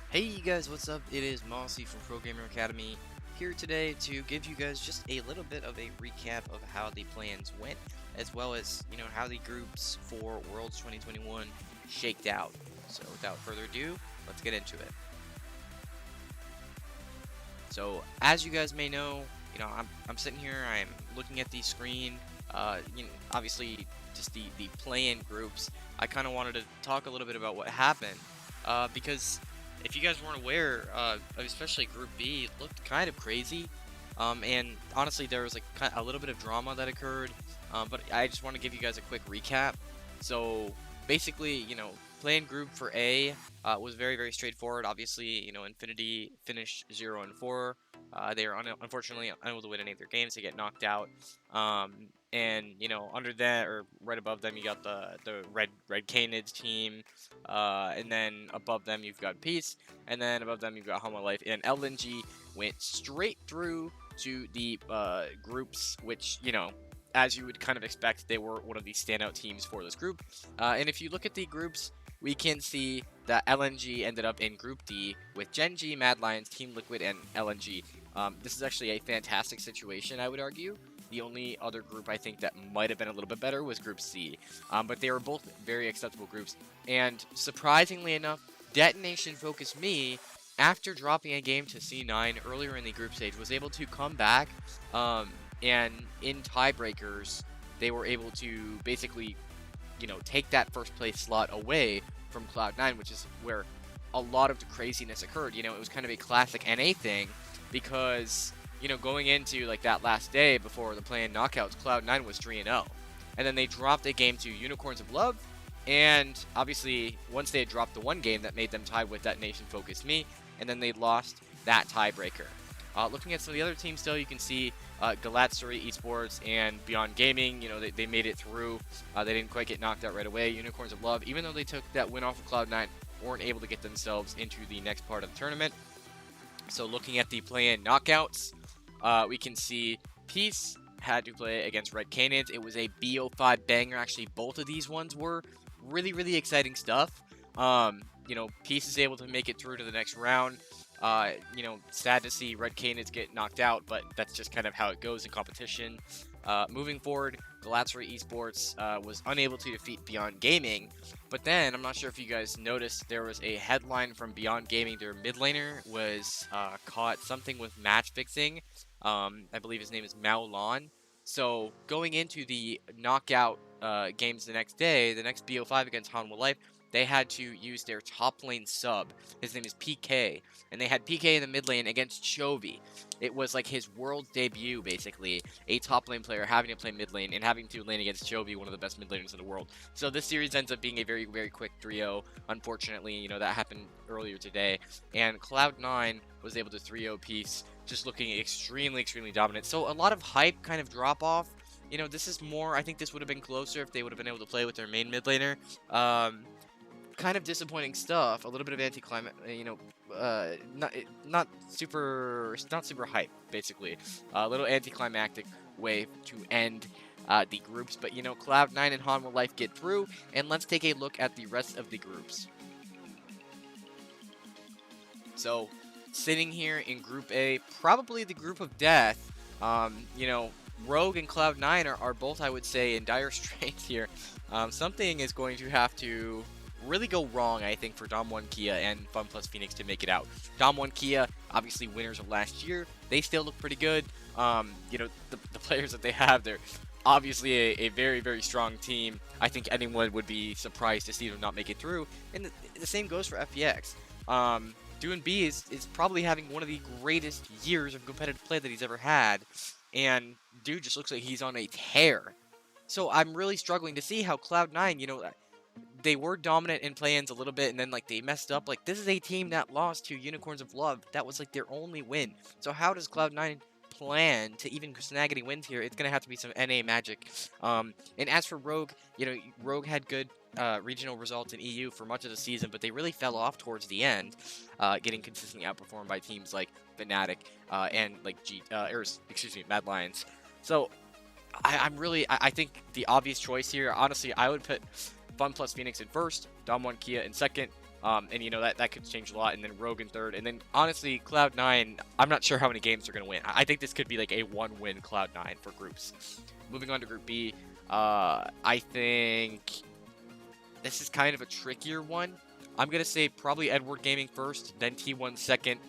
Hey you guys, what's up? It is Mossy from Pro Gamer Academy here today to give you guys just a little bit of a recap of how the plans went, as well as, how the groups for Worlds 2021 shaked out. So without further ado, let's get into it. So as you guys may know, I'm sitting here, I'm looking at the screen, obviously just the play-in groups. I kind of wanted to talk a little bit about what happened, because if you guys weren't aware, especially Group B, it looked kind of crazy, and honestly there was like a little bit of drama that occurred, but I just want to give you guys a quick recap. So basically, playing Group for A was very straightforward. Obviously, Infinity finished 0-4. They were unfortunately unable to win any of their games. They get knocked out. And under that or right above them, you got the Red Canids team. And then above them, you've got Peace. And then above them, you've got Homo Life. And LNG went straight through to the groups, which as you would kind of expect, they were one of the standout teams for this group. And if you look at the groups, we can see that LNG ended up in Group D with Gen G, Mad Lions, Team Liquid, and LNG. This is actually a fantastic situation, I would argue. The only other group I think that might have been a little bit better was Group C. But they were both very acceptable groups. And surprisingly enough, Detonation Focus Me, after dropping a game to C9 earlier in the group stage, was able to come back. And in tiebreakers, they were able to basically take that first place slot away from Cloud9, which is where a lot of the craziness occurred. It was kind of a classic NA thing because, going into like that last day before the play-in knockouts, Cloud9 was 3-0. And then they dropped a game to Unicorns of Love. And obviously, once they had dropped the one game, that made them tie with Detonation Focus Me. And then they lost that tiebreaker. Looking at some of the other teams still, you can see Galatasaray Esports and Beyond Gaming, they made it through. They didn't quite get knocked out right away. Unicorns of Love, even though they took that win off of Cloud9, weren't able to get themselves into the next part of the tournament. So looking at the play-in knockouts, we can see Peace had to play against Red Canids. It was a BO5 banger. Actually, both of these ones were really exciting stuff. Peace is able to make it through to the next round. Sad to see Red Canids get knocked out, but that's just kind of how it goes in competition. Moving forward, Galatasaray Esports was unable to defeat Beyond Gaming, but then, I'm not sure if you guys noticed, there was a headline from Beyond Gaming. Their mid laner was caught something with match fixing. I believe his name is Mao Lan. So, going into the knockout games the next day, the next BO5 against Hanwha Life, they had to use their top lane sub. His name is PK. And they had PK in the mid lane against Chovy. It was like his world debut, basically. A top lane player having to play mid lane and having to lane against Chovy, one of the best mid laners in the world. So this series ends up being a very quick 3-0. Unfortunately, that happened earlier today. And Cloud9 was able to 3-0 Peace, just looking extremely dominant. So a lot of hype kind of drop off. This is more, I think this would have been closer if they would have been able to play with their main mid laner. Kind of disappointing stuff. A little bit of anticlimate, not super hype, basically. A little anticlimactic way to end the groups, but Cloud9 and Hanwha Life get through, and let's take a look at the rest of the groups. So, sitting here in Group A, probably the group of death. Rogue and Cloud9 are both, I would say, in dire straits here. Something is going to have to really go wrong, I think, for Damwon Kia and FunPlus Phoenix to make it out. Damwon Kia, obviously winners of last year, they still look pretty good. The players that they have, they're obviously a very strong team. I think anyone would be surprised to see them not make it through. And the same goes for FPX. Doin B is probably having one of the greatest years of competitive play that he's ever had. And dude just looks like he's on a tear. So I'm really struggling to see how Cloud9, they were dominant in play-ins a little bit, and then like they messed up. Like, this is a team that lost to Unicorns of Love. That was like their only win. So how does Cloud9 plan to even snag any wins here? It's gonna have to be some NA magic. And as for Rogue, Rogue had good regional results in EU for much of the season, but they really fell off towards the end, getting consistently outperformed by teams like Fnatic and like Mad Lions. So I think the obvious choice here, honestly, I would put FunPlus Phoenix in first, Damwon Kia in second, And you know that could change a lot. And then Rogue in third, and then honestly Cloud9. I'm not sure how many games they're gonna win. I think this could be like a 1-win Cloud9 for groups. Moving on to Group B, I think this is kind of a trickier one. I'm gonna say probably Edward Gaming first, then T1 second,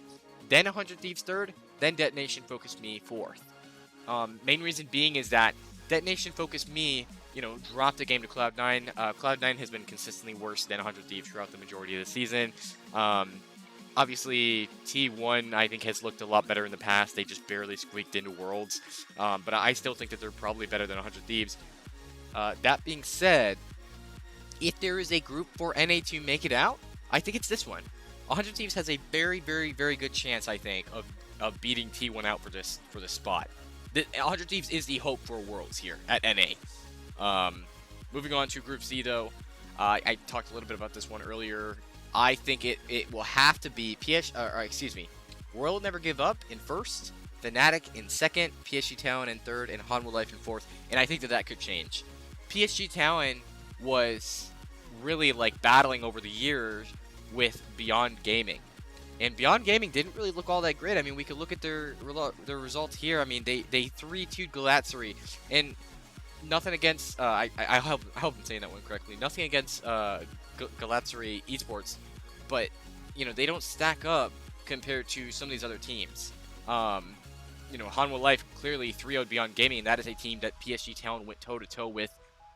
then 100 Thieves third, then Detonation Focus Me fourth. Main reason being is that Detonation Focus Me, you know, dropped a game to Cloud9. Cloud9 has been consistently worse than 100 Thieves throughout the majority of the season. Obviously, T1, I think, has looked a lot better in the past. They just barely squeaked into Worlds. But I still think that they're probably better than 100 Thieves. That being said, if there is a group for NA to make it out, I think it's this one. 100 Thieves has a very, very, very good chance, I think, of beating T1 out for this spot. 100 Thieves is the hope for Worlds here at NA. Moving on to Group C, though, I talked a little bit about this one earlier. I think it will have to be World Never Give Up in first, Fnatic in second, PSG Talon in third, and Hanwha Life in fourth. And I think that could change. PSG Talon was really like battling over the years with Beyond Gaming, and Beyond Gaming didn't really look all that great. I mean, we could look at their results here. I mean, they 3-2'd Galatasaray, and nothing against I hope I'm saying that one correctly. Nothing against Galatasaray Esports, but you know, they don't stack up compared to some of these other teams. You know, Hanwha Life clearly 3-0'd Beyond Gaming, and that is a team that PSG Talon went toe-to-toe with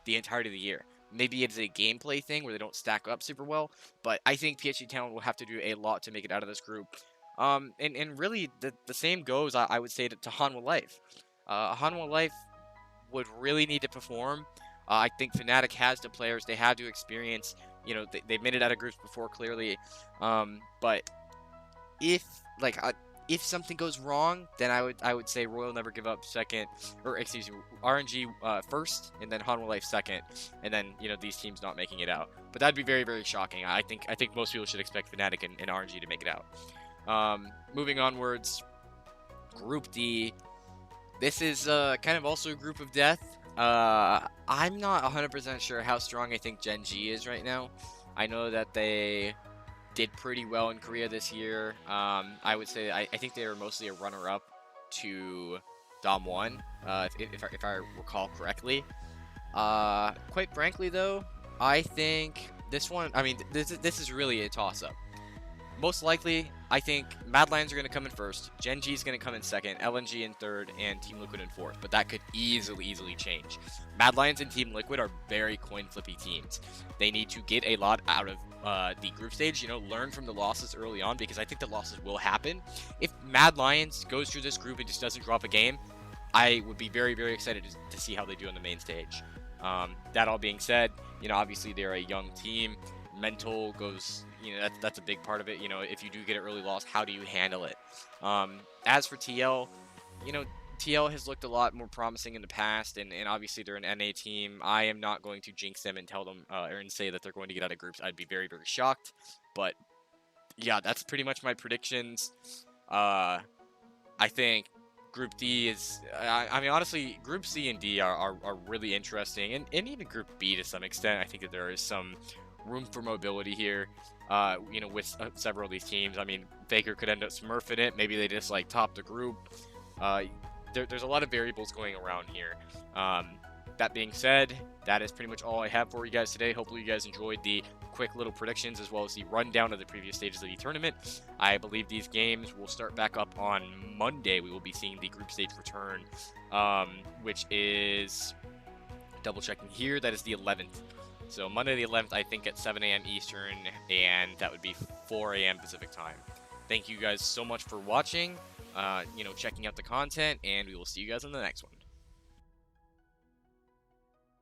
the entirety of the year. Maybe it's a gameplay thing where they don't stack up super well, but I think PSG Talon will have to do a lot to make it out of this group. And really, the same goes, I would say, to Hanwha Life. Hanwha Life would really need to perform. I think Fnatic has the players, they have the experience. You know, they've made it out of groups before, clearly. But if something goes wrong, then I would say Royal Never Give Up second, or excuse me, RNG first, and then Hanwha Life second, and then, you know, these teams not making it out. But that'd be very, very shocking. I think most people should expect Fnatic and RNG to make it out. Moving onwards, Group D. This is kind of also a group of death. I'm not 100% sure how strong I think Gen G is right now. I know that they did pretty well in Korea this year. I would say I think they were mostly a runner-up to Dom1, if I recall correctly. Quite frankly, though, I think this one. I mean, this is really a toss-up. Most likely, I think Mad Lions are going to come in first, Gen G is going to come in second, LNG in third, and Team Liquid in fourth. But that could easily change. Mad Lions and Team Liquid are very coin-flippy teams. They need to get a lot out of the group stage, you know, learn from the losses early on, because I think the losses will happen. If Mad Lions goes through this group and just doesn't drop a game, I would be very, very excited to see how they do on the main stage. That all being said, you know, obviously they're a young team. Mental goes, you know, that's a big part of it. You know, if you do get an early loss, how do you handle it? As for TL, you know, TL has looked a lot more promising in the past, and obviously they're an NA team. I am not going to jinx them and tell them and say that they're going to get out of groups. I'd be very, very shocked. But yeah, that's pretty much my predictions. I think Group D is, I mean, honestly, Group C and D are really interesting, and even Group B to some extent. I think that there is some room for mobility here, you know, with several of these teams. I mean, Faker could end up smurfing it. Maybe they just, like, top the group. There's a lot of variables going around here. That being said, that is pretty much all I have for you guys today. Hopefully you guys enjoyed the quick little predictions as well as the rundown of the previous stages of the tournament. I believe these games will start back up on Monday. We will be seeing the group stage return, which is, double checking here, that is the 11th. So Monday the 11th, I think at 7 a.m. Eastern, and that would be 4 a.m. Pacific time. Thank you guys so much for watching, you know, checking out the content, and we will see you guys in the next one.